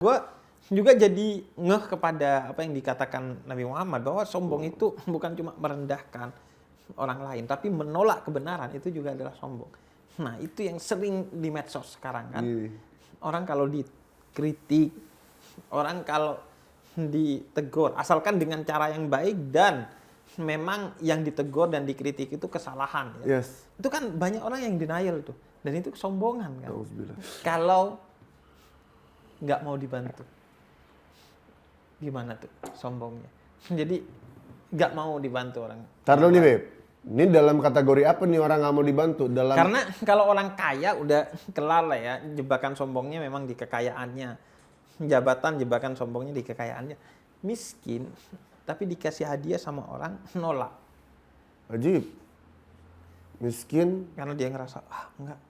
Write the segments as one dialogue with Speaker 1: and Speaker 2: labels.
Speaker 1: Gue juga jadi ngeh kepada apa yang dikatakan Nabi Muhammad bahwa sombong itu bukan cuma merendahkan orang lain, tapi menolak kebenaran itu juga adalah sombong. Nah, itu yang sering di medsos sekarang kan. Orang kalau dikritik, orang kalau ditegur, asalkan dengan cara yang baik dan memang yang ditegur dan dikritik itu kesalahan. Ya.
Speaker 2: Yes.
Speaker 1: Itu kan banyak orang yang denial tuh, dan itu kesombongan kan.
Speaker 2: Auzubillah.
Speaker 1: Kalau nggak mau dibantu, gimana tuh sombongnya? Jadi nggak mau dibantu orang.
Speaker 2: Taruh nih Beb, ini dalam kategori apa nih orang nggak mau dibantu?
Speaker 1: Karena kalau orang kaya udah kelar lah ya, jebakan sombongnya memang di kekayaannya. Jabatan jebakan sombongnya di kekayaannya. Miskin, tapi dikasih hadiah sama orang, nolak.
Speaker 2: Ajib. Miskin.
Speaker 1: Karena dia ngerasa, enggak.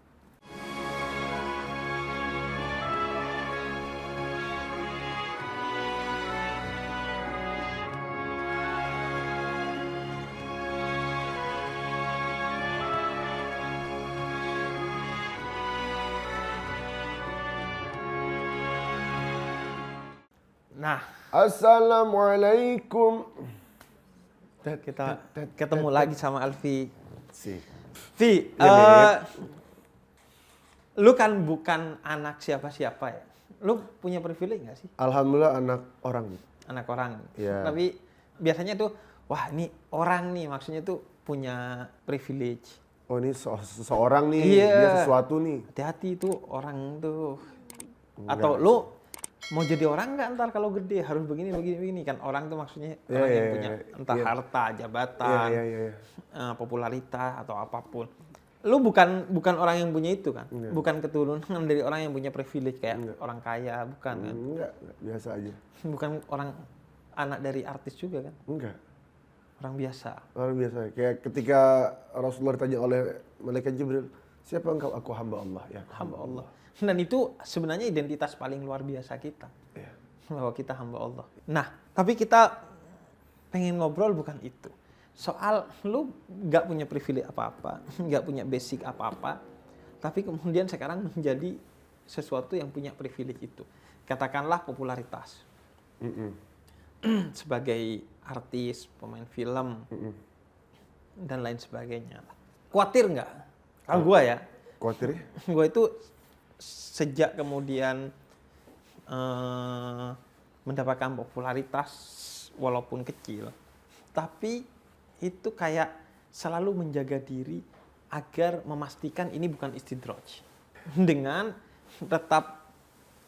Speaker 1: Nah,
Speaker 2: Assalamualaikum.
Speaker 1: kita ketemu lagi sama Alfi.
Speaker 2: Vi,
Speaker 1: Lu kan bukan anak siapa-siapa ya. Lu punya privilege nggak sih?
Speaker 2: Alhamdulillah anak orang.
Speaker 1: Anak orang.
Speaker 2: Yeah.
Speaker 1: Tapi biasanya tuh, wah ini orang nih, maksudnya tuh punya privilege.
Speaker 2: Oh ini seseorang nih,
Speaker 1: Iya.
Speaker 2: dia sesuatu nih.
Speaker 1: Hati-hati tuh orang tuh.
Speaker 2: Enggak.
Speaker 1: Atau lu mau jadi orang nggak ntar kalau gede harus begini kan, orang tuh maksudnya orang yang punya entah harta, jabatan, popularitas atau apapun. Lu bukan orang yang punya itu kan, bukan keturunan dari orang yang punya privilege kayak orang kaya, bukan kan?
Speaker 2: Enggak, biasa aja.
Speaker 1: Bukan orang anak dari artis juga kan?
Speaker 2: Enggak.
Speaker 1: Orang biasa.
Speaker 2: Orang biasa. Kayak ketika Rasulullah ditanya oleh malaikat Jibril, siapa engkau? Aku hamba Allah. Ya,
Speaker 1: Hamba Allah. Dan itu sebenarnya identitas paling luar biasa kita.
Speaker 2: Ya.
Speaker 1: Bahwa kita hamba Allah. Nah, tapi kita pengen ngobrol bukan itu. Soal lu gak punya privilege apa-apa, gak punya basic apa-apa, tapi kemudian sekarang menjadi sesuatu yang punya privilege itu. Katakanlah popularitas. Sebagai artis, pemain film, dan lain sebagainya. Khawatir nggak? Kalau gue ya.
Speaker 2: Khawatir ya?
Speaker 1: Gue itu sejak kemudian mendapatkan popularitas walaupun kecil, tapi itu kayak selalu menjaga diri agar memastikan ini bukan istidraj. Dengan tetap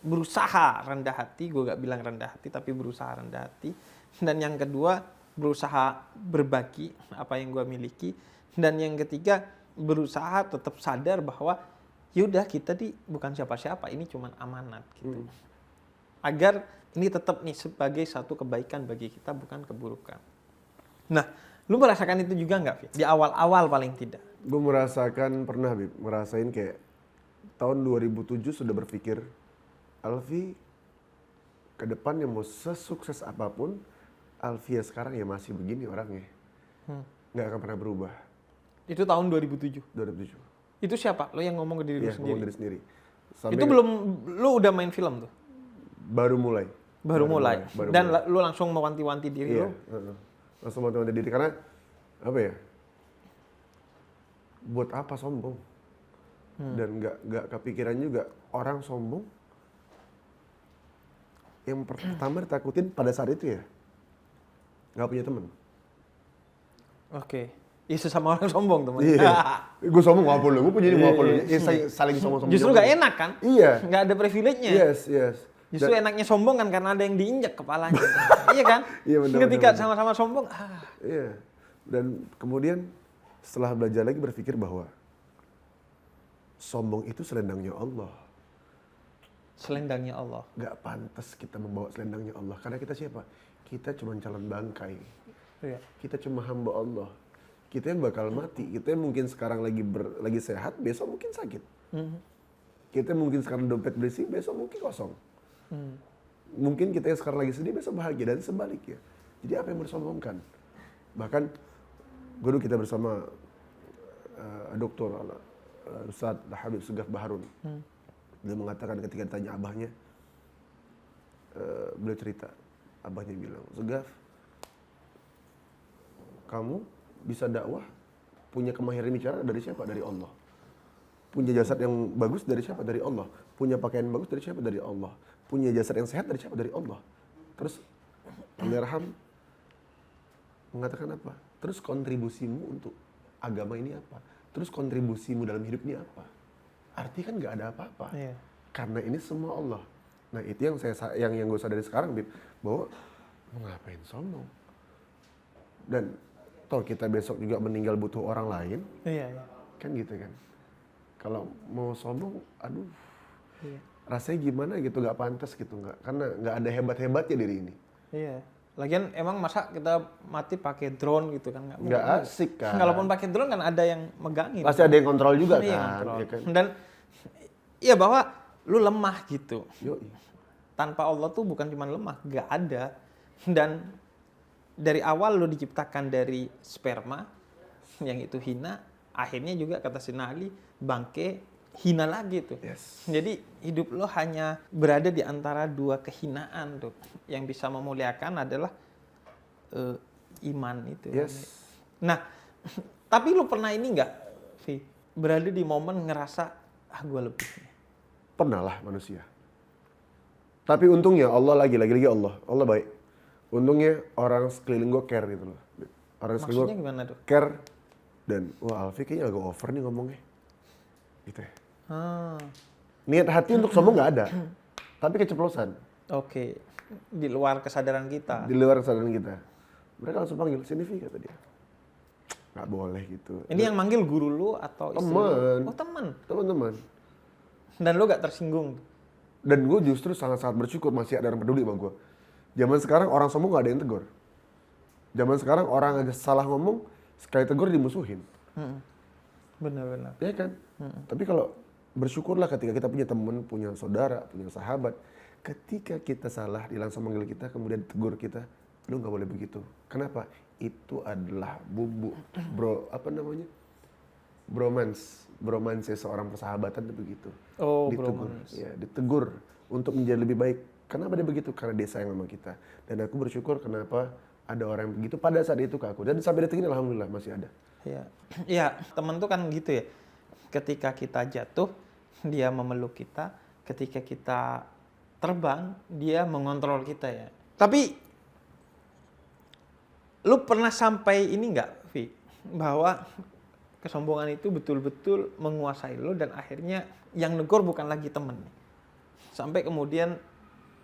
Speaker 1: berusaha rendah hati, gue gak bilang rendah hati, tapi berusaha rendah hati. Dan yang kedua, berusaha berbagi apa yang gue miliki. Dan yang ketiga, berusaha tetap sadar bahwa yaudah kita bukan siapa-siapa, ini cuma amanat gitu. Agar ini tetap nih sebagai satu kebaikan bagi kita, bukan keburukan. Nah, lu merasakan itu juga nggak, Fi? Di awal-awal paling tidak.
Speaker 2: Gue merasakan, pernah Bib, ngerasain kayak tahun 2007 sudah berpikir, Alfi ke depannya mau sesukses apapun, Alfia sekarang ya masih begini orangnya. Nggak akan pernah berubah.
Speaker 1: Itu tahun 2007?
Speaker 2: 2007.
Speaker 1: Itu siapa? Lo yang ngomong ke diri lu sendiri?
Speaker 2: Ngomong diri sendiri. Sampai
Speaker 1: itu belum, lu udah main film tuh?
Speaker 2: Baru mulai.
Speaker 1: Baru mulai. Dan lu langsung mewanti-wanti diri lu?
Speaker 2: Langsung mewanti-wanti diri. Karena, apa ya, buat apa sombong? Dan nggak kepikiran juga, orang sombong, yang pertama ditakutin pada saat itu ya, nggak punya teman.
Speaker 1: Oke. Itu sama orang sombong teman.
Speaker 2: Iya. Gue sombong nggak perlu, gue punya ini nggak perlu. Saling sombong-sombong.
Speaker 1: Justru nggak enak kan?
Speaker 2: Iya.
Speaker 1: Nggak ada privilege-nya.
Speaker 2: Yes.
Speaker 1: Justru enaknya sombong kan karena ada yang diinjak kepalanya. Iya kan?
Speaker 2: Iya benar.
Speaker 1: Ketika sama-sama sombong.
Speaker 2: Iya. Dan kemudian setelah belajar lagi berpikir bahwa sombong itu selendangnya Allah.
Speaker 1: Selendangnya Allah.
Speaker 2: Gak pantas kita membawa selendangnya Allah. Karena kita siapa? Kita cuma calon bangkai.
Speaker 1: Iya.
Speaker 2: Kita cuma hamba Allah. Kita yang bakal mati. Kita yang mungkin sekarang lagi sehat, besok mungkin sakit. Kita mungkin sekarang dompet berisi, besok mungkin kosong. Mungkin kita yang sekarang lagi sedih, besok bahagia. Dan sebaliknya. Jadi apa yang mau disombongkan? Bahkan guru kita bersama Dr. Ustadz Habib Sugaf Baharun. Dia mengatakan ketika ditanya abahnya, beliau cerita, abahnya bilang, Segaf, kamu bisa dakwah, punya kemahiran bicara dari siapa? Dari Allah. Punya jasad yang bagus dari siapa? Dari Allah. Punya pakaian bagus dari siapa? Dari Allah. Punya jasad yang sehat dari siapa? Dari Allah. Terus Allahyarham mengatakan apa? Terus kontribusimu untuk agama ini apa? Terus kontribusimu dalam hidup ini apa? Artinya kan nggak ada apa-apa.
Speaker 1: Iya.
Speaker 2: Karena ini semua Allah. Nah itu yang yang gue sadari sekarang, Bib, bahwa mau ngapain sombong? Dan toh kita besok juga meninggal butuh orang lain,
Speaker 1: Iya, iya.
Speaker 2: kan gitu kan. Kalau mau sombong, aduh,
Speaker 1: Iya.
Speaker 2: rasanya gimana gitu, nggak pantas gitu, nggak, karena nggak ada hebat-hebatnya diri ini.
Speaker 1: Iya. Lagian emang masa kita mati pakai drone gitu kan?
Speaker 2: Nggak asik kan.
Speaker 1: Walaupun pakai drone kan ada yang megangin.
Speaker 2: Pasti ada yang kontrol juga
Speaker 1: Iya,
Speaker 2: kan.
Speaker 1: kontrol.
Speaker 2: Ya kan?
Speaker 1: Dan iya bahwa lu lemah gitu.
Speaker 2: Yoi.
Speaker 1: Tanpa Allah tuh bukan cuma lemah, nggak ada. Dan dari awal lu diciptakan dari sperma yang itu hina, akhirnya juga kata Sayyidina Ali bangke hina lagi tuh.
Speaker 2: Yes.
Speaker 1: Jadi hidup lo hanya berada di antara dua kehinaan tuh. Yang bisa memuliakan adalah iman itu.
Speaker 2: Yes.
Speaker 1: Nah, tapi lu pernah ini nggak, Vi? Berada di momen ngerasa gue lebih.
Speaker 2: Pernah lah manusia. Tapi untungnya Allah lagi Allah baik. Untungnya orang sekeliling gue care gitu loh. Orang sekeliling
Speaker 1: Maksudnya
Speaker 2: gue
Speaker 1: gimana tuh?
Speaker 2: care dan wah Alfi kayaknya agak over nih ngomongnya. Gitu ya. Niat hati untuk sombong nggak ada, tapi keceplosan.
Speaker 1: Oke, di luar kesadaran kita.
Speaker 2: Di luar kesadaran kita. Mereka langsung panggil, sini Vi, kata dia. Nggak boleh gitu.
Speaker 1: Ini yang manggil guru lu atau istri
Speaker 2: Temen.
Speaker 1: lu? Oh teman.
Speaker 2: Teman-teman.
Speaker 1: Dan lu gak tersinggung?
Speaker 2: Dan gue justru sangat-sangat bersyukur masih ada orang peduli sama gue. Zaman sekarang orang sombong nggak ada yang tegur. Zaman sekarang orang aja salah ngomong, sekali tegur dimusuhin.
Speaker 1: Benar-benar.
Speaker 2: Ya kan? Tapi kalau bersyukurlah ketika kita punya teman, punya saudara, punya sahabat. Ketika kita salah, dia langsung manggil kita, kemudian tegur kita, lu nggak boleh begitu. Kenapa? Itu adalah bumbu bromance seorang persahabatan itu begitu.
Speaker 1: Oh,
Speaker 2: ditegur,
Speaker 1: bromance.
Speaker 2: ya, ditegur untuk menjadi lebih baik. Kenapa dia begitu? Karena dia sayang sama kita. Dan aku bersyukur kenapa ada orang yang begitu pada saat itu ke aku. Dan sampai detik ini alhamdulillah masih ada.
Speaker 1: Iya. Iya, teman tuh kan gitu ya. Ketika kita jatuh, dia memeluk kita. Ketika kita terbang, dia mengontrol kita ya. Tapi lu pernah sampai ini nggak, Vi? Bahwa kesombongan itu betul-betul menguasai lu dan akhirnya yang negor bukan lagi temen. Sampai kemudian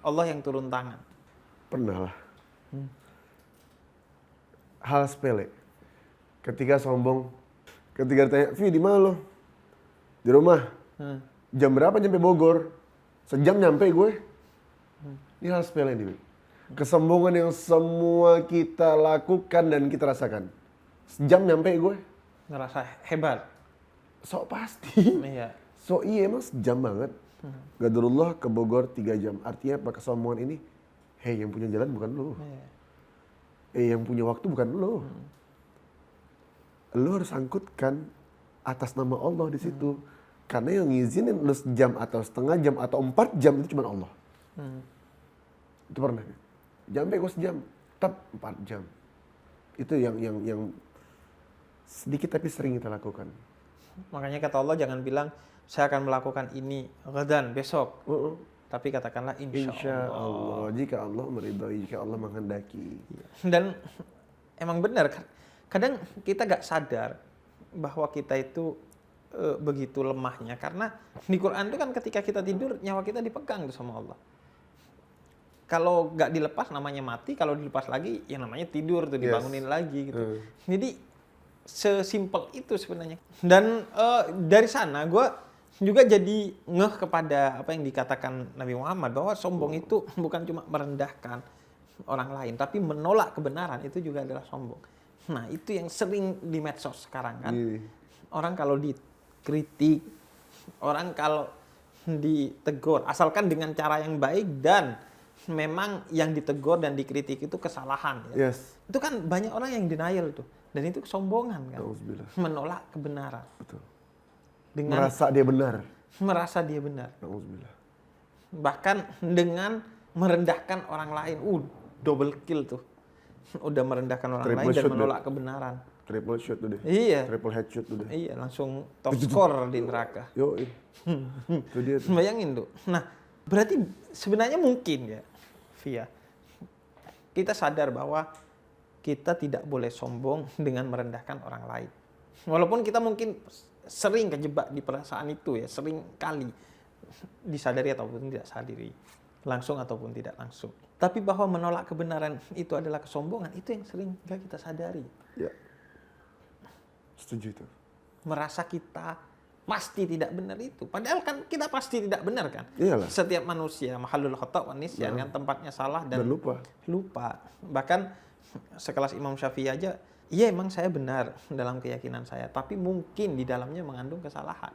Speaker 1: Allah yang turun tangan.
Speaker 2: Pernah lah. Hal sepele. Ketika sombong, ketika ditanya, Vi di mana lo? Di rumah. Jam berapa nyampe Bogor? Sejam nyampe gue. Ini hal sepele nih. Kesombongan yang semua kita lakukan dan kita rasakan. Sejam nyampe gue.
Speaker 1: Ngerasa hebat.
Speaker 2: Sok pasti.
Speaker 1: Iya.
Speaker 2: So iya emang sejam banget. Gadurullah ke Bogor 3 jam. Artinya apa kesombongan ini? Hei yang punya jalan bukan lo. Yang punya waktu bukan lo. Lo harus angkutkan atas nama Allah di situ. Karena yang ngizinin lo sejam atau setengah jam atau 4 jam itu cuma Allah. Itu pernah. Sampai gue sejam, tetap 4 jam. Itu yang sedikit tapi sering kita lakukan.
Speaker 1: Makanya kata Allah jangan bilang saya akan melakukan ini ghadan besok. Tapi katakanlah insya Allah.
Speaker 2: Jika Allah meridhai, jika Allah menghendaki.
Speaker 1: Dan emang benar, kadang kita gak sadar bahwa kita itu begitu lemahnya. Karena di Quran itu kan ketika kita tidur, nyawa kita dipegang tuh sama Allah. Kalau gak dilepas namanya mati, kalau dilepas lagi ya namanya tidur tuh, dibangunin lagi gitu. Jadi sesimpel itu sebenarnya. Dan dari sana gue juga jadi ngeh kepada apa yang dikatakan Nabi Muhammad, bahwa sombong itu bukan cuma merendahkan orang lain, tapi menolak kebenaran itu juga adalah sombong. Nah itu yang sering di medsos sekarang kan. Orang kalau dikritik, orang kalau ditegur, asalkan dengan cara yang baik dan memang yang ditegur dan dikritik itu kesalahan. Ya. Itu kan banyak orang yang denial tuh. Dan itu kesombongan kan. Menolak kebenaran.
Speaker 2: Betul.
Speaker 1: Dengan
Speaker 2: merasa dia benar.
Speaker 1: Merasa dia benar.
Speaker 2: Nauzubillah.
Speaker 1: Bahkan dengan merendahkan orang lain. Double kill tuh. Udah merendahkan orang
Speaker 2: Triple
Speaker 1: lain dan
Speaker 2: shot
Speaker 1: menolak kebenaran.
Speaker 2: Triple shot tuh deh.
Speaker 1: Iya.
Speaker 2: Triple headshot tuh deh.
Speaker 1: Iya, langsung top score di neraka.
Speaker 2: Yo, itu dia tuh.
Speaker 1: Bayangin tuh. Nah, berarti sebenarnya mungkin ya, Via, kita sadar bahwa kita tidak boleh sombong dengan merendahkan orang lain. Walaupun kita mungkin sering kejebak di perasaan itu ya, sering kali disadari ataupun tidak sadari, langsung ataupun tidak langsung. Tapi bahwa menolak kebenaran itu adalah kesombongan, itu yang sering nggak kita sadari.
Speaker 2: Ya. Setuju itu.
Speaker 1: Merasa kita pasti tidak benar itu. Padahal kan kita pasti tidak benar kan.
Speaker 2: Iyalah.
Speaker 1: Setiap manusia mahallul khata' wan nisyan kan, tempatnya salah dan lupa. Bahkan sekelas Imam Syafi'i aja, iya emang saya benar dalam keyakinan saya, tapi mungkin di dalamnya mengandung kesalahan.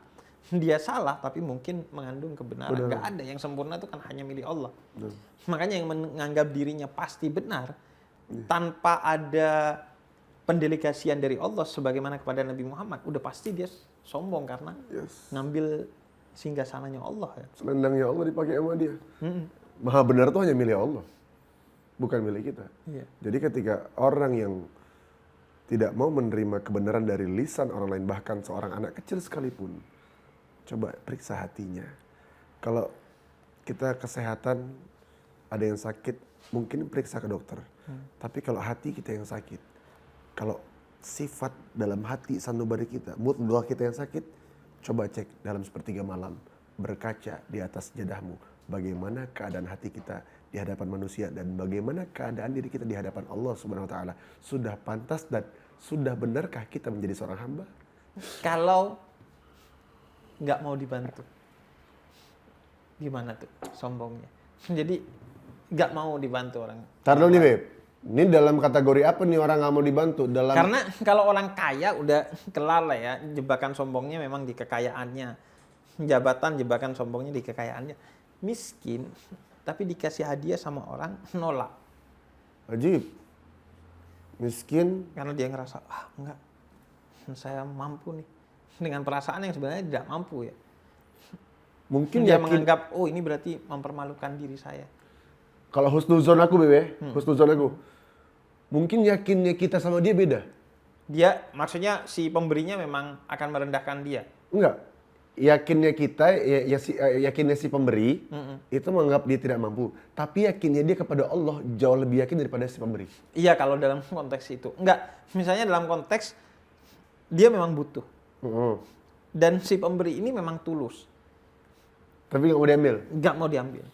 Speaker 1: Dia salah tapi mungkin mengandung kebenaran. Nggak ada yang sempurna, itu kan hanya milik Allah. Makanya yang menganggap dirinya pasti benar tanpa ada pendelegasian dari Allah sebagaimana kepada Nabi Muhammad, udah pasti dia sombong karena ngambil singgasananya Allah ya.
Speaker 2: Selendangnya Allah dipakai sama dia. Maha benar itu hanya milik Allah, bukan milik kita.
Speaker 1: Iya.
Speaker 2: Jadi ketika orang yang tidak mau menerima kebenaran dari lisan orang lain, bahkan seorang anak kecil sekalipun, coba periksa hatinya. Kalau kita kesehatan, ada yang sakit, mungkin periksa ke dokter. Tapi kalau hati kita yang sakit, kalau sifat dalam hati sanubari kita, mood doa kita yang sakit, coba cek dalam sepertiga malam, berkaca di atas jedahmu, bagaimana keadaan hati kita di hadapan manusia dan bagaimana keadaan diri kita di hadapan Allah Subhanahu wa taala. Sudah pantas dan sudah benarkah kita menjadi seorang hamba?
Speaker 1: Kalau nggak mau dibantu, gimana tuh sombongnya? Jadi nggak mau dibantu orang.
Speaker 2: Taruh nih Beb, ini dalam kategori apa nih orang nggak mau dibantu?
Speaker 1: Karena kalau orang kaya udah kelar lah ya, jebakan sombongnya memang di kekayaannya. Jabatan jebakan sombongnya di kekayaannya. Miskin, tapi dikasih hadiah sama orang, nolak.
Speaker 2: Ajib. Miskin.
Speaker 1: Karena dia ngerasa, enggak, saya mampu nih. Dengan perasaan yang sebenarnya tidak mampu ya.
Speaker 2: Mungkin
Speaker 1: dia
Speaker 2: yakin,
Speaker 1: menganggap, ini berarti mempermalukan diri saya.
Speaker 2: Kalau husnuzon aku Bebe, husnuzon aku. Mungkin yakinnya kita sama dia beda.
Speaker 1: Dia, maksudnya si pemberinya memang akan merendahkan dia.
Speaker 2: Enggak. Yakinnya kita, yakinnya si pemberi, itu menganggap dia tidak mampu. Tapi yakinnya dia kepada Allah jauh lebih yakin daripada si pemberi.
Speaker 1: Iya, kalau dalam konteks itu. Enggak, misalnya dalam konteks dia memang butuh. Dan si pemberi ini memang tulus.
Speaker 2: Tapi nggak mau diambil?
Speaker 1: Nggak mau diambil.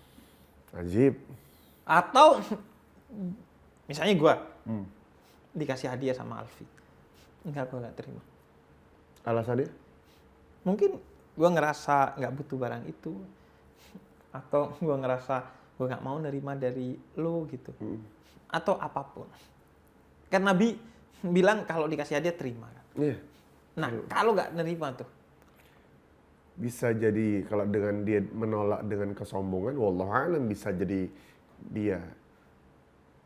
Speaker 2: Ajib.
Speaker 1: Atau, misalnya gue dikasih hadiah sama Alfi. Enggak, gue nggak terima.
Speaker 2: Alasannya?
Speaker 1: Mungkin gue ngerasa nggak butuh barang itu, atau gue ngerasa gue nggak mau nerima dari lo gitu, atau apapun. Kan Nabi bilang kalau dikasih hadiah terima.
Speaker 2: Iya.
Speaker 1: Nah kalau nggak nerima tuh,
Speaker 2: bisa jadi kalau dengan dia menolak dengan kesombongan, wallahu a'lam, bisa jadi dia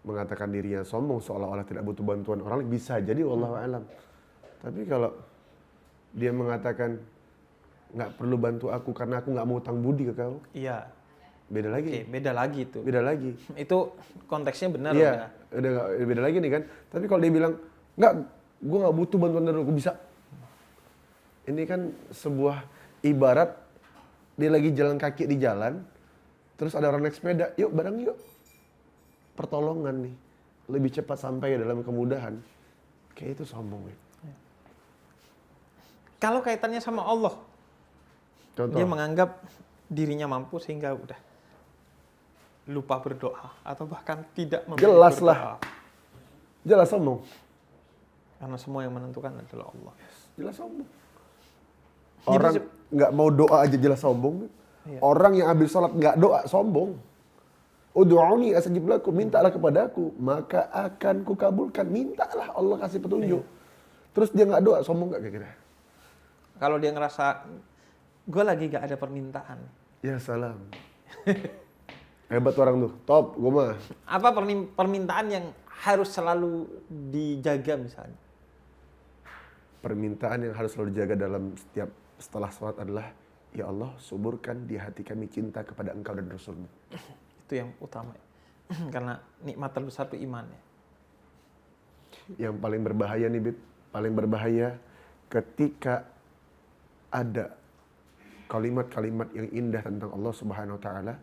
Speaker 2: mengatakan dirinya sombong seolah-olah tidak butuh bantuan orang lain, bisa jadi wallahu a'lam. Tapi kalau dia mengatakan nggak perlu bantu aku karena aku nggak mau utang budi ke kau.
Speaker 1: iya.
Speaker 2: Beda lagi.
Speaker 1: Oke, beda lagi tuh.
Speaker 2: Beda lagi.
Speaker 1: Itu konteksnya benar.
Speaker 2: Iya, beda lagi nih kan. Tapi kalau dia bilang nggak, gue nggak butuh bantuan dari aku, bisa. Ini kan sebuah ibarat dia lagi jalan kaki di jalan, terus ada orang naik sepeda, yuk bareng yuk. Pertolongan nih, lebih cepat sampai dalam kemudahan. Kayak itu sombong ya.
Speaker 1: Kalau kaitannya sama Allah,
Speaker 2: Contoh.
Speaker 1: dia menganggap dirinya mampu sehingga udah lupa berdoa atau bahkan tidak memilih
Speaker 2: Jelas
Speaker 1: berdoa.
Speaker 2: lah. Jelas sombong.
Speaker 1: Karena semua yang menentukan adalah Allah.
Speaker 2: Jelas sombong. Orang nggak mau doa aja jelas sombong. Iya. Orang yang habis sholat nggak doa sombong. Ud'uni astajib lakum, mintalah kepadaku maka akan kukabulkan. Mintalah, Allah kasih petunjuk. Terus dia nggak doa, sombong nggak kira-kira?
Speaker 1: Kalau dia ngerasa gue lagi gak ada permintaan.
Speaker 2: Ya salam. Hebat orang tuh, top, gue mah.
Speaker 1: Apa permintaan yang harus selalu dijaga misalnya?
Speaker 2: Permintaan yang harus selalu dijaga dalam setelah sholat adalah, ya Allah, suburkan di hati kami cinta kepada Engkau dan Rasul-Mu.
Speaker 1: Itu yang utama. Karena nikmat terbesar itu iman ya.
Speaker 2: Yang paling berbahaya nih, Bib, paling berbahaya ketika ada kalimat-kalimat yang indah tentang Allah Subhanahu wa taala,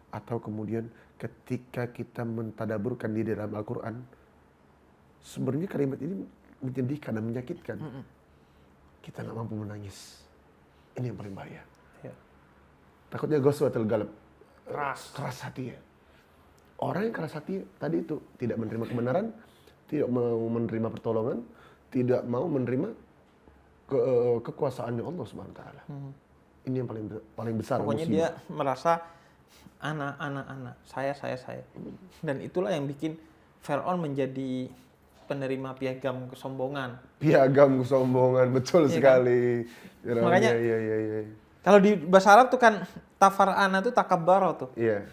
Speaker 2: atau kemudian ketika kita mentadaburkan di dalam Al-Qur'an, sebenarnya kalimat ini menyedihkan dan menyakitkan. Kita nggak mampu menangis. Ini yang paling bahaya.
Speaker 1: Ya.
Speaker 2: Takutnya ghaswatul qalb.
Speaker 1: Keras
Speaker 2: hati ya. Orang yang keras hati tadi itu tidak menerima kebenaran, tidak mau menerima pertolongan, tidak mau menerima kekuasaannya Allah Subhanahu wa taala. Ini yang paling besar.
Speaker 1: Pokoknya
Speaker 2: musibah.
Speaker 1: dia merasa anak, saya. Dan itulah yang bikin Fir'aun menjadi penerima piagam kesombongan.
Speaker 2: Piagam kesombongan, betul
Speaker 1: Iya
Speaker 2: sekali.
Speaker 1: kan? Makanya
Speaker 2: iya.
Speaker 1: kalau di bahasa Arab tuh kan tafar'ana tuh takabbara tuh.
Speaker 2: Iya.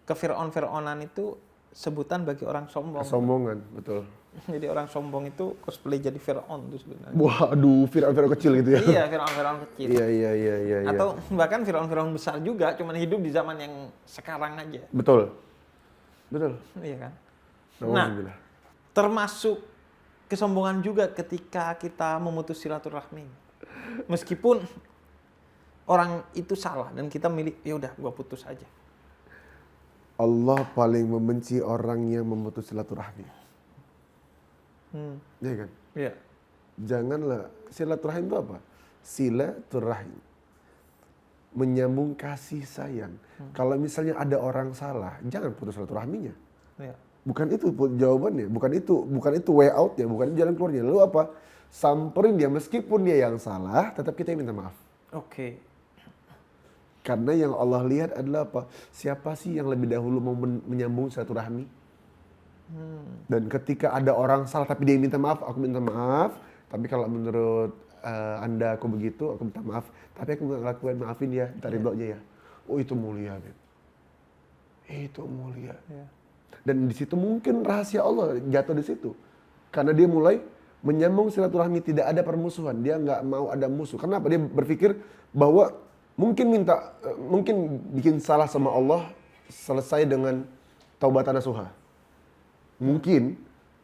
Speaker 1: Ke Fir'aun-Fir'aunan itu sebutan bagi orang sombong.
Speaker 2: Kesombongan, betul.
Speaker 1: Jadi orang sombong itu cosplay jadi Fir'aun tuh sebenarnya.
Speaker 2: Waduh, Fir'aun kecil gitu ya.
Speaker 1: Iya, Fir'aun kecil.
Speaker 2: Iya.
Speaker 1: Atau bahkan Fir'aun besar juga, cuman hidup di zaman yang sekarang aja.
Speaker 2: Betul.
Speaker 1: Iya kan?
Speaker 2: Alhamdulillah.
Speaker 1: Termasuk kesombongan juga ketika kita memutus silaturahmi. Meskipun orang itu salah dan kita milih, ya udah gua putus aja.
Speaker 2: Allah paling membenci orang yang memutus silaturahmi. Iya kan?
Speaker 1: Iya.
Speaker 2: Janganlah, silaturahim itu apa? Silaturahim. Menyambung kasih sayang. Kalau misalnya ada orang salah, jangan putus silaturahminya.
Speaker 1: Iya.
Speaker 2: Bukan itu jawabannya, bukan itu way out-nya, bukan itu jalan keluarnya. Lalu apa? Samperin dia, meskipun dia yang salah, tetap kita minta maaf.
Speaker 1: Oke.
Speaker 2: Karena yang Allah lihat adalah apa? Siapa sih yang lebih dahulu mau menyambung silaturahmi? Dan ketika ada orang salah tapi dia minta maaf, aku minta maaf. Tapi kalau menurut Anda aku begitu, aku minta maaf. Tapi aku nggak lakuin, maafin ya, tarik bloknya ya. Oh itu mulia, Beb. Itu mulia.
Speaker 1: Iya.
Speaker 2: Dan di situ mungkin rahasia Allah jatuh di situ. Karena dia mulai menyambung silaturahmi, tidak ada permusuhan. Dia nggak mau ada musuh. Kenapa? Dia berpikir bahwa mungkin bikin salah sama Allah selesai dengan taubatan nasuha. Mungkin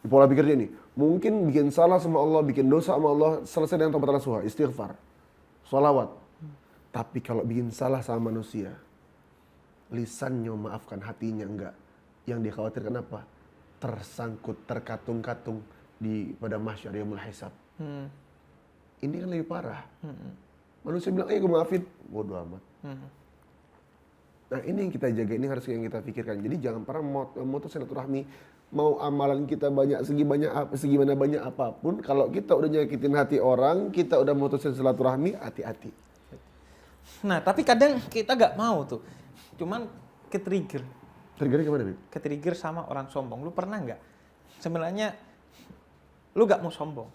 Speaker 2: pola pikir dia ini, mungkin bikin salah sama Allah, bikin dosa sama Allah selesai dengan taubatan nasuha, istighfar, sholawat. Tapi kalau bikin salah sama manusia, lisannya maafkan, hatinya enggak. Yang dikhawatirkan apa? Tersangkut, terkatung-katung pada mahsyar yaumul hisab. Ini kan lebih parah. Manusia bilang, gue maafin. Bodoh amat. Nah ini yang kita jaga, ini harus yang kita pikirkan. Jadi jangan pernah memutus silaturahmi. Mau amalan kita segimana banyak apapun, kalau kita udah nyakitin hati orang, kita udah memutusin silaturahmi, hati-hati.
Speaker 1: Nah, tapi kadang kita nggak mau tuh. Cuman ke-trigger.
Speaker 2: Triggernya gimana, Bib?
Speaker 1: Ke-trigger sama orang sombong. Lu pernah nggak? Sebenarnya lu nggak mau sombong.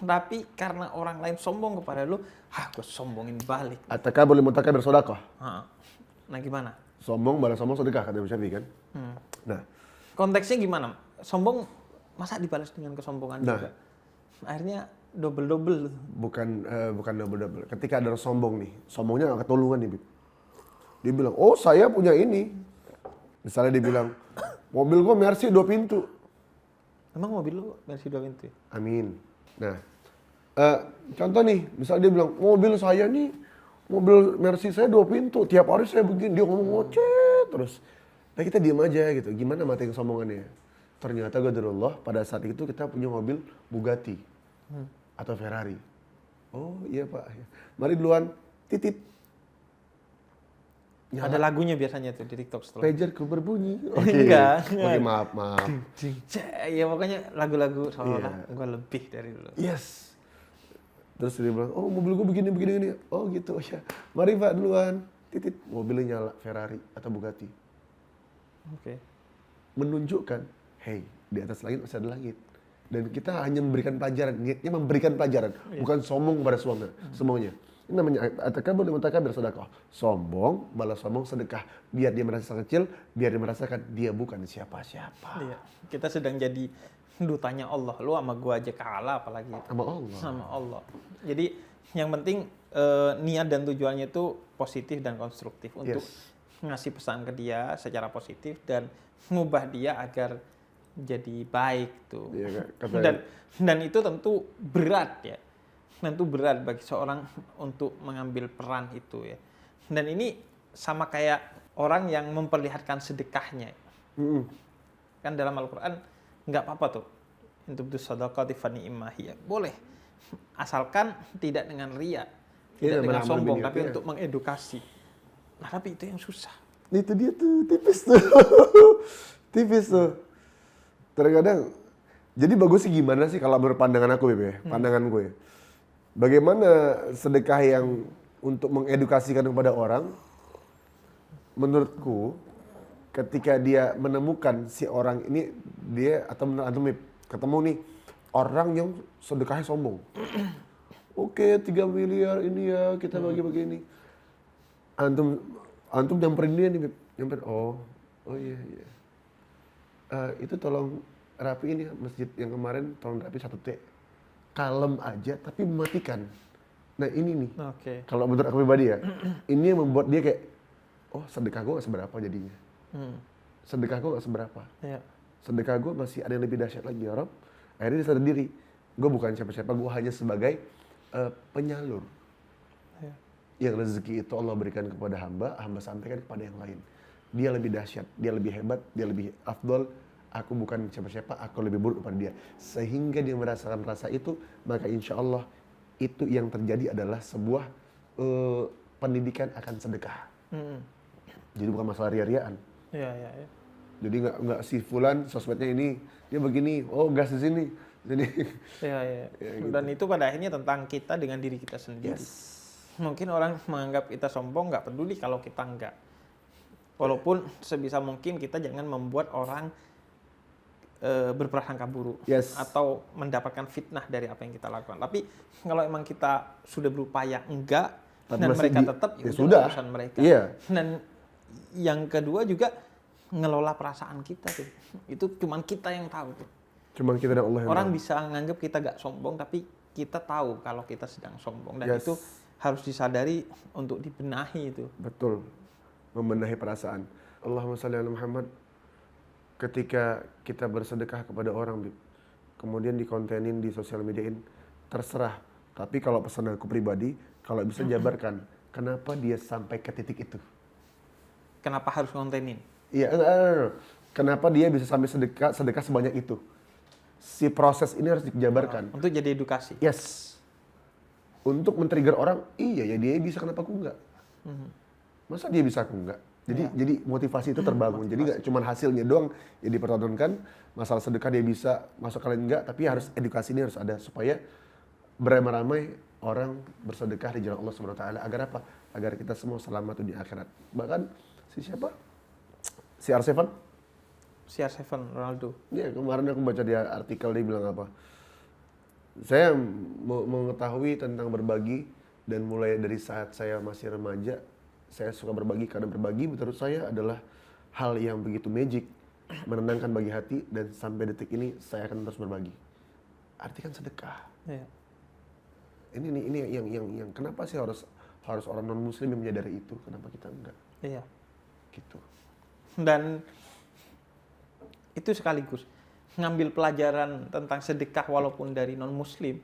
Speaker 1: Tapi karena orang lain sombong kepada lu, gue sombongin balik.
Speaker 2: At-takabur lil mutakabir shadaqah.
Speaker 1: Nah gimana?
Speaker 2: Sombong balas sombong sedekah, kata Imam Syafi'i kan. Nah,
Speaker 1: konteksnya gimana? Sombong masa dibalas dengan kesombongan juga? Akhirnya double-double.
Speaker 2: bukan double-double. Ketika ada orang sombong nih, sombongnya gak ketulungan nih, Bib. Dia bilang, oh saya punya ini. Misalnya dia bilang, mobil gua Mercy 2 pintu.
Speaker 1: Emang mobil lu Mercy 2 pintu ya?
Speaker 2: Amin. Nah, contoh nih, misalnya dia bilang, mobil saya nih, mobil Mercy saya 2 pintu. Tiap hari saya begini, dia ngomong ngoceh terus. Nah kita diem aja gitu, gimana matiin kesombongannya? Ternyata qadarullah pada saat itu kita punya mobil Bugatti atau Ferrari. Oh iya Pak, mari duluan, titip.
Speaker 1: Nyala. Ada lagunya biasanya tuh di TikTok setelah.
Speaker 2: Pagerku berbunyi.
Speaker 1: Enggak.
Speaker 2: Oke, maaf.
Speaker 1: Ya pokoknya lagu-lagu seolah-olah gue lebih dari dulu.
Speaker 2: Yes. Terus dia bilang, oh mobil gue begini. Oh gitu, ya. Mari Pak duluan, titip. Mobilnya nyala, Ferrari atau Bugatti.
Speaker 1: Oke.
Speaker 2: Menunjukkan, hey, di atas langit masih ada langit. Dan kita hanya memberikan pelajaran, niatnya memberikan pelajaran, bukan sombong pada semuanya. Ini namanya at-takabur lil mutakabir sedekah. Sombong, balas sombong sedekah. Biar dia merasa kecil, biar dia merasakan dia bukan siapa-siapa.
Speaker 1: Iya. Kita sedang jadi dutanya Allah. Lu sama gua aja kalah apalagi sama Allah. Jadi yang penting niat dan tujuannya itu positif dan konstruktif untuk ngasih pesan ke dia secara positif dan ngubah dia agar jadi baik tuh.
Speaker 2: Iya,
Speaker 1: Dan itu tentu berat ya. Tentu berat bagi seorang untuk mengambil peran itu ya. Dan ini sama kayak orang yang memperlihatkan sedekahnya. Kan dalam Al-Qur'an nggak apa-apa tuh. Untuk sedekah fani imahiyah. Boleh. Asalkan tidak dengan riya, tidak dengan sombong, tapi untuk mengedukasi. Nah, tapi itu yang susah.
Speaker 2: Itu dia tuh, tipis tuh. Tipis tuh. Terkadang, jadi bagusnya gimana sih kalau menurut pandangan aku, Beb, ya? Pandangan gue. Bagaimana sedekah yang untuk mengedukasikan kepada orang, menurutku, ketika dia menemukan si orang ini, dia, atau antum ketemu nih, orang yang sedekahnya sombong. Oke, 3 miliar ini ya, kita bagi-bagi ini. Antum nyamperin dia nih, Beb. Nyamperin, oh iya. Itu tolong rapiin ya, masjid yang kemarin tolong rapiin 1T. Kalem aja, tapi mematikan. Nah ini nih, kalau menurut aku pribadi ya, ini yang membuat dia kayak, oh sedekah gue gak seberapa jadinya. Sedekah gue gak seberapa. Sedekah gue masih ada yang lebih dahsyat lagi, ya Rob. Akhirnya dia sadar diri, gue bukan siapa-siapa, gue hanya sebagai penyalur. Yang rezeki itu Allah berikan kepada hamba sampaikan kepada yang lain. Dia lebih dahsyat, dia lebih hebat, dia lebih afdol. Aku bukan siapa-siapa, aku lebih buruk daripada dia. Sehingga dia merasakan rasa itu, maka insya Allah itu yang terjadi adalah sebuah pendidikan akan sedekah. Jadi bukan masalah ria-riaan. Jadi nggak si fulan sosmednya ini, dia begini, oh gas di sini. Jadi
Speaker 1: ya, gitu. Dan itu pada akhirnya tentang kita dengan diri kita sendiri. Mungkin orang menganggap kita sombong, nggak peduli kalau kita enggak. Walaupun sebisa mungkin kita jangan membuat orang berprasangka buruk atau mendapatkan fitnah dari apa yang kita lakukan. Tapi kalau emang kita sudah berupaya enggak dan mereka tetap, ya sudah urusan mereka. Dan yang kedua juga ngelola perasaan kita tuh. Itu cuman kita yang tahu tuh.
Speaker 2: Cuman kita dan Allah yang
Speaker 1: orang tahu. Bisa nganggap kita gak sombong, tapi kita tahu kalau kita sedang sombong. Dan itu harus disadari untuk dibenahi itu.
Speaker 2: Betul. Membenahi perasaan. Allahumma shalli ala Muhammad. Ketika kita bersedekah kepada orang, kemudian dikontenin, di sosial mediain, terserah. Tapi kalau pesan aku pribadi, kalau bisa jabarkan, kenapa dia sampai ke titik itu?
Speaker 1: Kenapa harus kontenin?
Speaker 2: Iya, kenapa dia bisa sampai sedekah sebanyak itu? Si proses ini harus dijabarkan.
Speaker 1: Untuk jadi edukasi.
Speaker 2: Untuk men-trigger orang, iya ya dia bisa, kenapa aku enggak? Masa dia bisa, aku enggak? Jadi motivasi itu terbangun. Jadi nggak cuma hasilnya doang yang dipertontonkan. Masalah sedekah dia bisa, masuk kalian enggak, tapi harus edukasi ini harus ada supaya beramai-ramai orang bersedekah di jalan Allah SWT. Agar apa? Agar kita semua selamat di akhirat. Bahkan siapa? CR7?
Speaker 1: CR7 Ronaldo.
Speaker 2: Iya, kemarin aku baca dia artikel, dia bilang apa? Saya mengetahui tentang berbagi dan mulai dari saat saya masih remaja, saya suka berbagi, karena berbagi menurut saya adalah hal yang begitu magic, menenangkan bagi hati, dan sampai detik ini saya akan terus berbagi. Arti kan sedekah. Ini yang kenapa sih harus orang non muslim yang menyadari itu, kenapa kita enggak? Gitu. Dan
Speaker 1: itu sekaligus ngambil pelajaran tentang sedekah walaupun dari non muslim,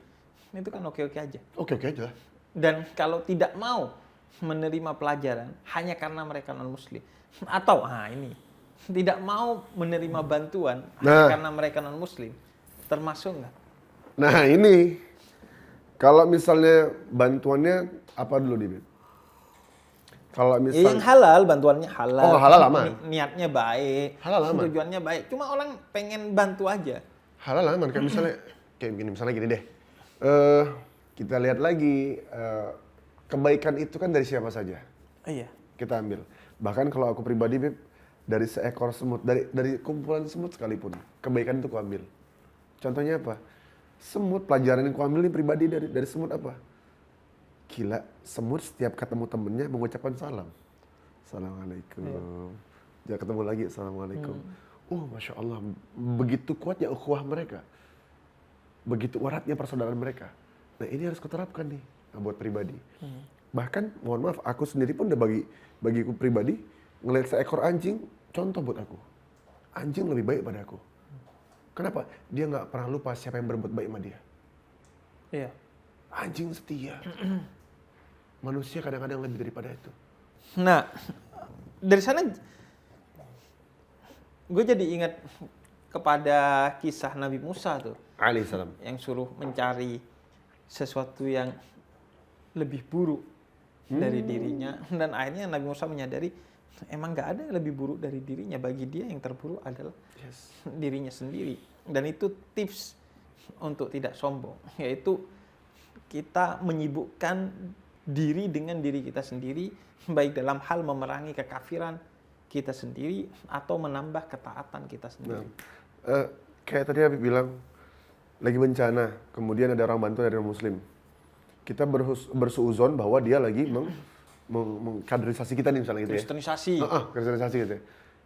Speaker 1: itu kan oke-oke aja.
Speaker 2: Oke-oke aja.
Speaker 1: Dan kalau tidak mau menerima pelajaran hanya karena mereka non-muslim, atau ini tidak mau menerima bantuan hanya karena mereka non-muslim, termasuk nggak?
Speaker 2: Nah ini, kalau misalnya bantuannya apa dulu, Dibit? Kalau misalnya
Speaker 1: yang halal, bantuannya halal.
Speaker 2: Oh, halal aman.
Speaker 1: Niatnya baik,
Speaker 2: halal aman.
Speaker 1: tujuannya baik. Cuma orang pengen bantu aja.
Speaker 2: Halal aman, kayak misalnya gini deh. Kita lihat lagi. Kebaikan itu kan dari siapa saja. Kita ambil. Bahkan kalau aku pribadi, Beb, dari seekor semut, dari kumpulan semut sekalipun, kebaikan itu ku ambil. Contohnya apa? Semut, pelajaran yang ku ambil ini pribadi dari semut apa? Gila, semut setiap ketemu temennya mengucapkan salam. Assalamualaikum. Jangan ketemu lagi, assalamualaikum. Masya Allah, begitu kuatnya ukhuwah mereka. Begitu eratnya persaudaraan mereka. Nah ini harus kuterapkan nih. Buat pribadi. Bahkan mohon maaf, aku sendiri pun udah bagiku pribadi, ngelihat seekor anjing, contoh buat aku. Anjing lebih baik pada aku. Kenapa? Dia nggak pernah lupa siapa yang berbuat baik sama dia.
Speaker 1: Iya.
Speaker 2: Anjing setia. Manusia kadang-kadang lebih daripada itu.
Speaker 1: Nah, dari sana gue jadi ingat kepada kisah Nabi Musa tuh,
Speaker 2: Alaihissalam.
Speaker 1: yang suruh mencari sesuatu yang lebih buruk dari dirinya, dan akhirnya Nabi Musa menyadari emang nggak ada yang lebih buruk dari dirinya. Bagi dia yang terburuk adalah dirinya sendiri. Dan itu tips untuk tidak sombong, yaitu kita menyibukkan diri dengan diri kita sendiri, baik dalam hal memerangi kekafiran kita sendiri atau menambah ketaatan kita sendiri.
Speaker 2: Kayak tadi Habib bilang, lagi bencana, kemudian ada orang bantu dari orang muslim. Kita bersuuzon bahwa dia lagi mengkaderisasi kita nih misalnya gitu ya.
Speaker 1: Kristenisasi.
Speaker 2: Kristenisasi gitu ya.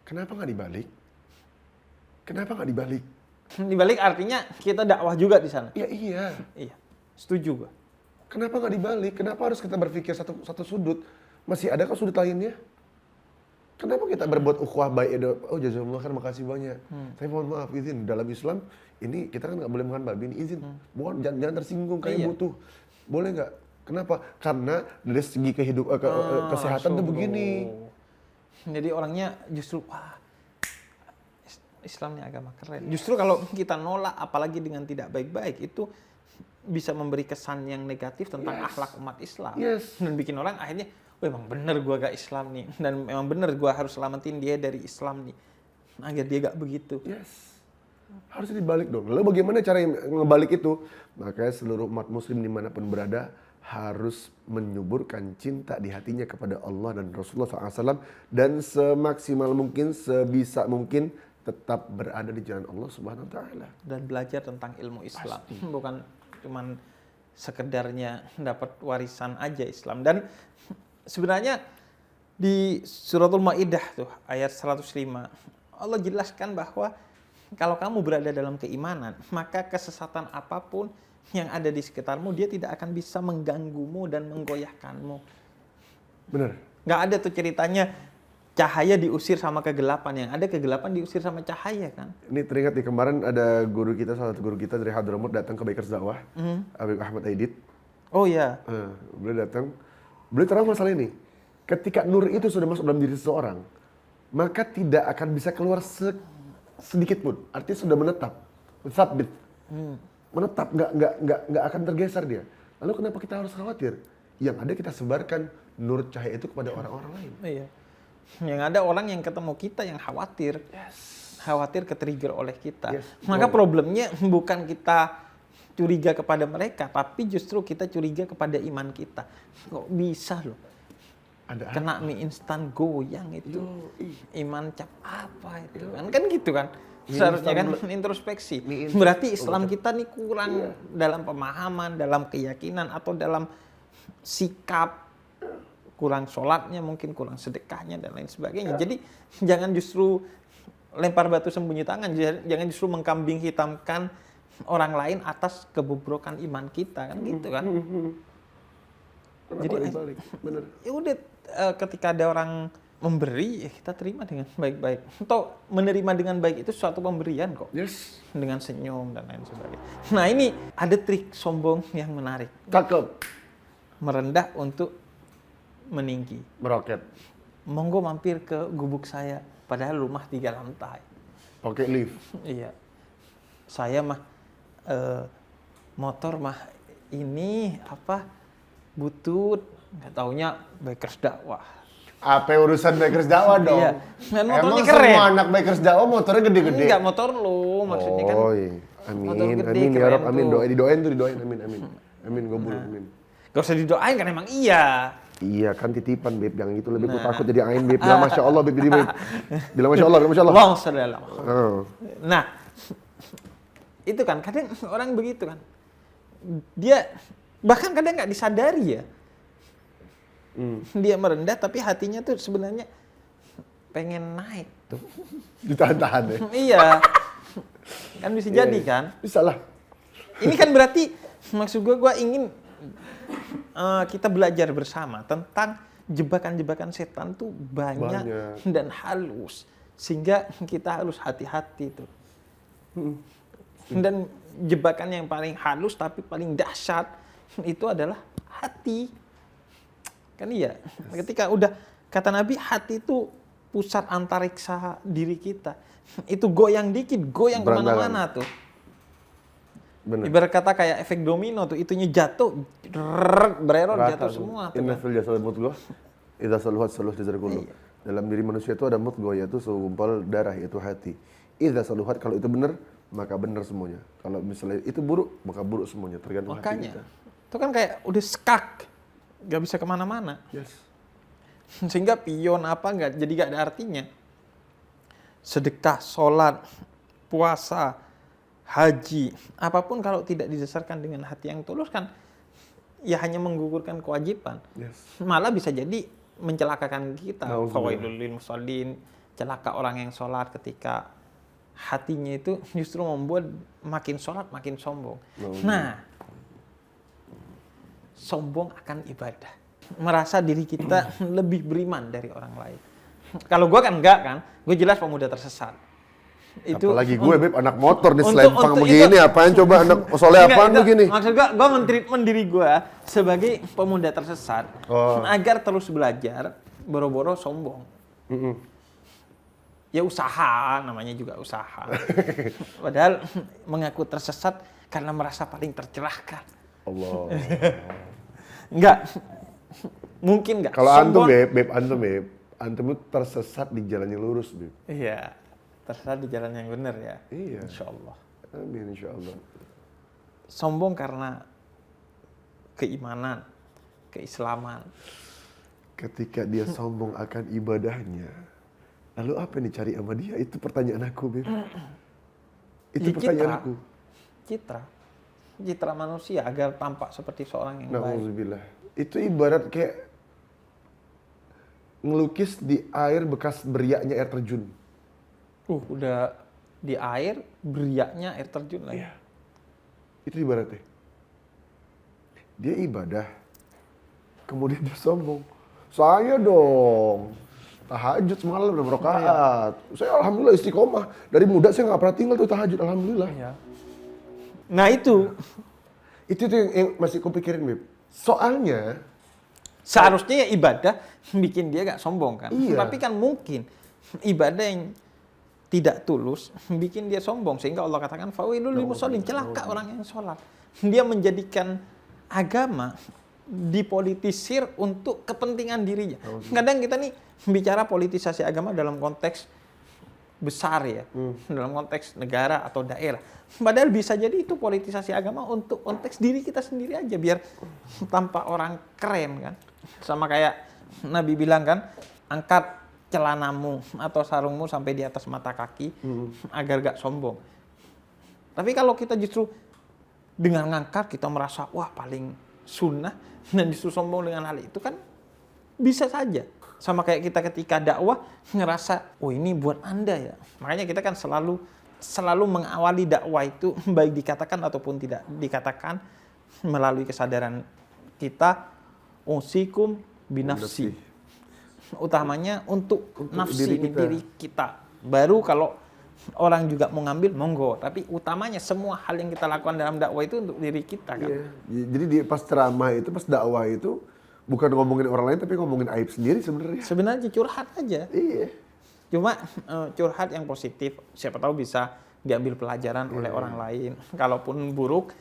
Speaker 2: Kenapa nggak dibalik? Kenapa nggak dibalik?
Speaker 1: Dibalik artinya kita dakwah juga di sana.
Speaker 2: Ya iya.
Speaker 1: Iya, setuju gua.
Speaker 2: Kenapa nggak dibalik? Kenapa harus kita berpikir satu sudut? Masih ada kan sudut lainnya? Kenapa kita berbuat ukhuwah baik? Oh jazakumullah kan, makasih banyak. Tapi mohon maaf, izin dalam Islam ini kita kan nggak boleh makan babi ini, izin. Jangan tersinggung, kayak butuh. Boleh nggak? Kenapa? Karena dari segi kesehatan tuh begini.
Speaker 1: Jadi orangnya justru wah, Islam ini agama keren. Justru kalau kita nolak, apalagi dengan tidak baik-baik, itu bisa memberi kesan yang negatif tentang akhlak umat Islam. Dan bikin orang akhirnya, oh emang bener gue gak Islam nih. Dan emang bener gue harus selamatin dia dari Islam nih. Agar dia gak begitu.
Speaker 2: Harusnya dibalik dong. Lalu bagaimana cara ngebalik itu? Makanya seluruh umat muslim dimanapun berada harus menyuburkan cinta di hatinya kepada Allah dan Rasulullah SAW. Dan semaksimal mungkin, sebisa mungkin tetap berada di jalan Allah Subhanahu Wa Taala. Dan
Speaker 1: belajar tentang ilmu Islam. Bukan cuman sekedarnya dapat warisan aja Islam. Dan sebenarnya di suratul Maidah tuh ayat 105 Allah jelaskan bahwa kalau kamu berada dalam keimanan, maka kesesatan apapun yang ada di sekitarmu, dia tidak akan bisa mengganggumu dan menggoyahkanmu.
Speaker 2: Benar.
Speaker 1: Nggak ada tuh ceritanya cahaya diusir sama kegelapan. Yang ada kegelapan diusir sama cahaya kan.
Speaker 2: Ini teringat di kemarin ada guru kita, salah satu guru kita dari Hadramut datang ke Bikers Dakwah, Habib Ahmad Aidit.
Speaker 1: Oh iya.
Speaker 2: Beliau datang, beliau terang masalah ini. Ketika nur itu sudah masuk dalam diri seseorang, maka tidak akan bisa keluar sedikit pun. Artinya sudah menetap, sabit, menetap, nggak akan tergeser dia. Lalu kenapa kita harus khawatir? Yang ada kita sebarkan nur cahaya itu kepada orang-orang lain.
Speaker 1: Iya. Yang ada orang yang ketemu kita yang khawatir, khawatir ke-trigger oleh kita. Maka problemnya bukan kita curiga kepada mereka, tapi justru kita curiga kepada iman kita. Kok bisa loh? Kena mie instan goyang itu. Iman cap apa itu? Kan gitu kan? Seharusnya kan introspeksi. Berarti Islam kita nih kurang dalam pemahaman, dalam keyakinan, atau dalam sikap. Kurang sholatnya, mungkin kurang sedekahnya, dan lain sebagainya. Jadi jangan justru lempar batu sembunyi tangan. Jangan justru mengkambing hitamkan orang lain atas kebobrokan iman kita. Kan gitu kan? Jadi
Speaker 2: bener.
Speaker 1: Ya udah, ketika ada orang memberi, ya kita terima dengan baik-baik. Atau menerima dengan baik itu suatu pemberian kok. Dengan senyum dan lain sebagainya. Nah ini ada trik sombong yang menarik.
Speaker 2: Cakep.
Speaker 1: Merendah untuk meninggi.
Speaker 2: Meroket.
Speaker 1: Monggo mampir ke gubuk saya, padahal rumah 3 lantai.
Speaker 2: Pakai lift.
Speaker 1: Iya. Saya mah motor mah ini apa butut, nggak taunya Bikers Dakwah.
Speaker 2: Apa urusan Bikers Dakwah dong?
Speaker 1: Iya. Dan motornya
Speaker 2: emang
Speaker 1: keren.
Speaker 2: Semua anak Bikers Dakwah motornya gede-gede.
Speaker 1: Enggak, motor lu maksudnya kan.
Speaker 2: Oh iya. Amin,
Speaker 1: gede,
Speaker 2: amin ya Rob, amin.
Speaker 1: tuh.
Speaker 2: Didoain, amin, amin. Amin, gobul, amin.
Speaker 1: Gak usah didoain kan emang iya.
Speaker 2: Iya kan titipan Beb, yang itu lebih takut jadi ain Beb. Bilang Masya Allah Beb, jadi Beb. Bilang Masya Allah, Masya Allah.
Speaker 1: Long saudara. Nah, itu kan kadang orang begitu kan. Dia bahkan kadang nggak disadari ya. Dia merendah tapi hatinya tuh sebenarnya pengen naik tuh.
Speaker 2: Ditahan-tahan ya?
Speaker 1: Iya. Kan bisa jadi kan?
Speaker 2: Bisa lah.
Speaker 1: Ini kan berarti maksud gue ingin kita belajar bersama tentang jebakan-jebakan setan tuh banyak dan halus. Sehingga kita harus hati-hati tuh. Dan jebakan yang paling halus tapi paling dahsyat itu adalah hati. Kan iya, ketika udah kata Nabi hati itu pusat antariksa diri kita. Itu goyang dikit, goyang kemana-mana tuh.
Speaker 2: Bener.
Speaker 1: Ibarat kata kayak efek domino tuh, itunya jatuh, bereror jatuh semua.
Speaker 2: Inna fil jasad mudghah, idza saluhat saluh jasad kullu. Dalam diri manusia itu ada mudghah, yaitu segumpal darah, yaitu hati. Idza saluhat, kalau itu benar, maka benar semuanya. Kalau misalnya itu buruk, maka buruk semuanya, tergantung hati kita.
Speaker 1: Itu kan kayak udah skak, gak bisa kemana-mana.
Speaker 2: Yes.
Speaker 1: Sehingga pion apa jadi gak ada artinya. Sedekah, sholat, puasa, haji, apapun kalau tidak didasarkan dengan hati yang tulus kan ya hanya menggugurkan kewajiban.
Speaker 2: Yes.
Speaker 1: Malah bisa jadi mencelakakan kita. Fawailul lil musallin, celaka orang yang sholat ketika hatinya itu justru membuat makin sholat makin sombong. Nah, sombong akan ibadah. Merasa diri kita lebih beriman dari orang lain. Kalau gue kan enggak kan, gue jelas pemuda tersesat. Itu
Speaker 2: apalagi gue Beb, anak motor nih selempang begini, apaan coba anak soleh apaan begini?
Speaker 1: Maksud gue mentreatment diri gue sebagai pemuda tersesat agar terus belajar, boro-boro sombong. Ya usaha, namanya juga usaha. Padahal mengaku tersesat karena merasa paling tercerahkan.
Speaker 2: Allah.
Speaker 1: Enggak, mungkin enggak.
Speaker 2: Kalau antum Beb, antum itu tersesat di jalan yang lurus Beb.
Speaker 1: Iya. Tersesat di jalan yang benar ya.
Speaker 2: Iya.
Speaker 1: Insya Allah.
Speaker 2: Amin insya Allah.
Speaker 1: Sombong karena keimanan, keislaman.
Speaker 2: Ketika dia sombong akan ibadahnya, lalu apa yang dicari sama dia? Itu pertanyaan aku, Beb. Itu
Speaker 1: Ya,
Speaker 2: pertanyaan aku.
Speaker 1: Citra manusia agar tampak seperti seorang yang baik.
Speaker 2: Nauzubillah. Itu ibarat kayak ngelukis di air bekas beriaknya air terjun.
Speaker 1: Udah di air, beriaknya air terjun lagi.
Speaker 2: Iya. Itu ibaratnya. Dia ibadah, kemudian dia sombong. Saya dong, tahajud semalam 6 rakaat. Saya alhamdulillah istiqomah. Dari muda saya nggak pernah tinggal tuh tahajud, alhamdulillah.
Speaker 1: Iya. Nah itu
Speaker 2: tuh yang masih kupikirin, Beb. Soalnya
Speaker 1: seharusnya ya ibadah bikin dia gak sombong kan.
Speaker 2: Iya.
Speaker 1: Tapi kan mungkin ibadah yang tidak tulus bikin dia sombong, sehingga Allah katakan fawailul lil musallin, celaka orang yang sholat. Dia menjadikan agama dipolitisir untuk kepentingan dirinya. Kadang kita nih bicara politisasi agama dalam konteks besar ya, dalam konteks negara atau daerah. Padahal bisa jadi itu politisasi agama untuk konteks diri kita sendiri aja, biar tampak orang keren kan. Sama kayak Nabi bilang kan, angkat celanamu atau sarungmu sampai di atas mata kaki agar gak sombong. Tapi kalau kita justru dengan ngangkat kita merasa wah paling sunnah dan justru sombong dengan hal itu kan bisa saja. Sama kayak kita ketika dakwah ngerasa oh ini buat Anda ya. Makanya kita kan selalu mengawali dakwah itu baik dikatakan ataupun tidak dikatakan melalui kesadaran kita usikum binafsi. Utamanya untuk nafsi diri kita. Baru kalau orang juga mau ngambil monggo, tapi utamanya semua hal yang kita lakukan dalam dakwah itu untuk diri kita kan.
Speaker 2: Iya. Jadi pas ceramah itu, pas dakwah itu bukan ngomongin orang lain tapi ngomongin aib sendiri sebenarnya.
Speaker 1: Sebenarnya curhat aja.
Speaker 2: Iya.
Speaker 1: Cuma curhat yang positif, siapa tahu bisa diambil pelajaran oleh orang lain. Kalaupun buruk,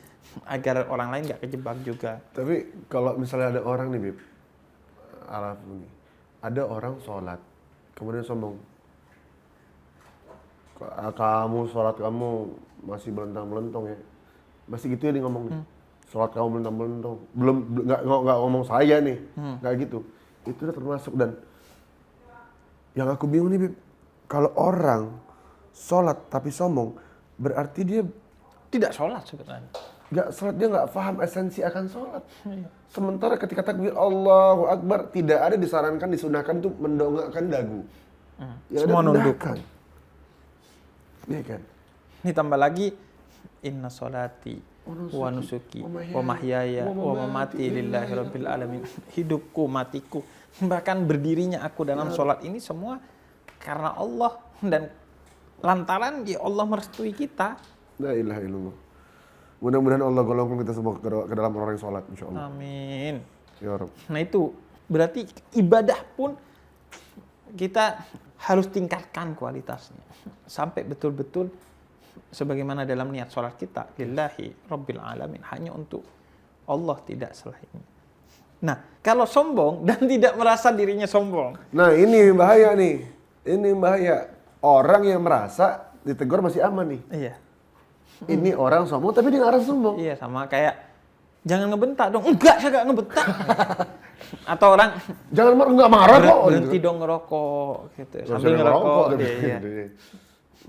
Speaker 1: agar orang lain nggak kejebak juga.
Speaker 2: Tapi kalau misalnya ada orang nih, Bib, Araf nih, ada orang sholat, kemudian sombong. Kamu sholat kamu masih melentang-melentong ya, masih gitu ya dia ngomong nih. Sholat kamu melentang-melentong, belum nggak ngomong saya nih, nggak gitu. Itu udah termasuk. Dan yang aku bingung nih, Bib, kalau orang sholat tapi sombong, berarti dia
Speaker 1: Tidak sholat sebenarnya.
Speaker 2: nggak sholat, dia nggak paham esensi akan sholat. Sementara ketika takbir Allahu Akbar, tidak ada disarankan, disunahkan itu mendongakkan dagu.
Speaker 1: Semua nunduk.
Speaker 2: Iya kan?
Speaker 1: Ini tambah lagi inna sholati wa nusuki wa mahyaya wa mamati lillahi rabbil alamin. Hidupku, matiku, bahkan berdirinya aku dalam sholat ini semua karena Allah, dan lantaran ya Allah merestui kita.
Speaker 2: La ilaha illallah. Mudah-mudahan Allah golongkan kita semua ke dalam orang yang sholat, insya Allah.
Speaker 1: Amin.
Speaker 2: Ya Rabb.
Speaker 1: Nah itu berarti ibadah pun kita harus tingkatkan kualitasnya sampai betul-betul sebagaimana dalam niat sholat kita, lillahi rabbil alamin, hanya untuk Allah, tidak selainnya. Nah kalau sombong dan tidak merasa dirinya sombong,
Speaker 2: Nah ini bahaya nih, ini bahaya. Orang yang merasa ditegur masih aman nih.
Speaker 1: iya.
Speaker 2: Ini orang sombong tapi dia nggak rasa sombong.
Speaker 1: Iya, sama kayak jangan ngebentak dong. Enggak, saya nggak ngebentak. Atau orang
Speaker 2: Jangan nggak marah kok.
Speaker 1: berhenti dong ngerokok gitu. Sambil ngerokok. Iya.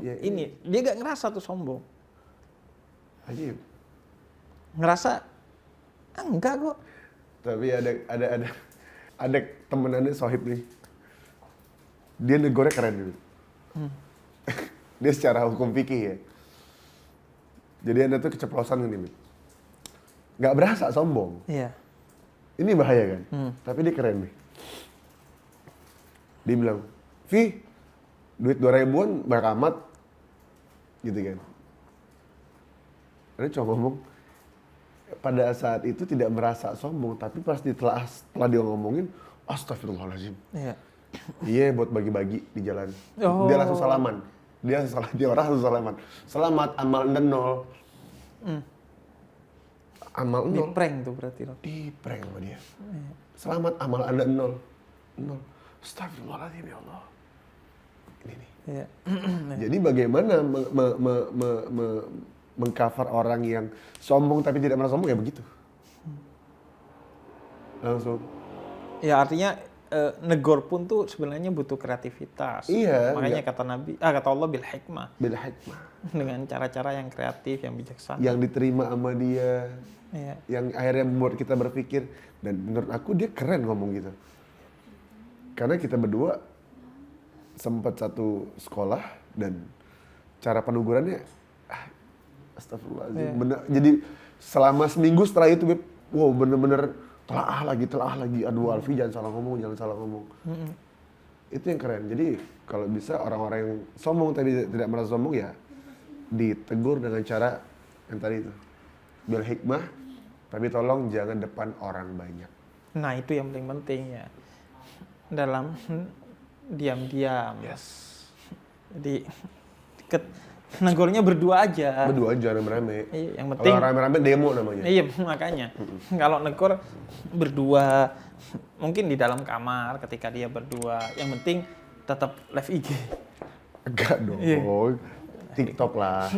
Speaker 2: Ya,
Speaker 1: Ini dia nggak ngerasa tuh sombong.
Speaker 2: Ajib.
Speaker 1: Ngerasa enggak kok.
Speaker 2: Tapi ada temenannya sohib nih. Dia negornya keren dulu. Dia secara hukum fikih ya. Jadi Anda tuh keceplosan nih, Mit. Nggak berasa sombong.
Speaker 1: Iya.
Speaker 2: Ini bahaya kan? Tapi dia keren nih. Dia bilang, Vi, duit 2.000-an banyak amat. Gitu kan. Dia cuma ngomong, pada saat itu tidak merasa sombong, tapi pas setelah dia ngomongin, astagfirullahaladzim.
Speaker 1: Iya.
Speaker 2: Iya, buat bagi-bagi di jalan.
Speaker 1: Oh.
Speaker 2: Dia langsung salaman. Dia orang langsung salaman. Selamat, amal Anda 0. Amal
Speaker 1: Di
Speaker 2: 0.
Speaker 1: prank tuh berarti loh.
Speaker 2: Di prank sama dia. Selamat, amal Anda 0. Astagfirullahaladzim, ya Allah. Ini nih.
Speaker 1: Iya.
Speaker 2: Jadi bagaimana mengcover orang yang sombong tapi tidak merasa sombong, ya begitu. Langsung.
Speaker 1: Ya artinya negor pun tuh sebenarnya butuh kreativitas.
Speaker 2: Iya,
Speaker 1: Makanya kata Nabi, kata Allah bil hikmah.
Speaker 2: Bil hikmah.
Speaker 1: Dengan cara-cara yang kreatif, yang bijaksana.
Speaker 2: Yang diterima sama dia.
Speaker 1: Iya.
Speaker 2: Yang akhirnya membuat kita berpikir. Dan menurut aku dia keren ngomong gitu. Karena kita berdua sempat satu sekolah dan cara penugurannya astagfirullahaladzim.
Speaker 1: Iya.
Speaker 2: Bener, jadi selama seminggu setelah itu, Beb, wow, bener-bener telah lagi. Aduh, Alfi jangan salah ngomong. Itu yang keren. Jadi kalau bisa orang-orang yang sombong tapi tidak merasa sombong, ya ditegur dengan cara yang tadi itu, bil hikmah, tapi tolong jangan depan orang banyak.
Speaker 1: Nah itu yang paling penting ya, dalam diam-diam.
Speaker 2: Yes.
Speaker 1: Jadi negornya berdua aja.
Speaker 2: Berdua aja rame-rame.
Speaker 1: Iya, yang penting.
Speaker 2: Kalau rame-rame demo namanya.
Speaker 1: Iya makanya. Kalau negor berdua, mungkin di dalam kamar ketika dia berdua. Yang penting tetap live IG.
Speaker 2: Enggak dong.
Speaker 1: Iya.
Speaker 2: TikTok lah.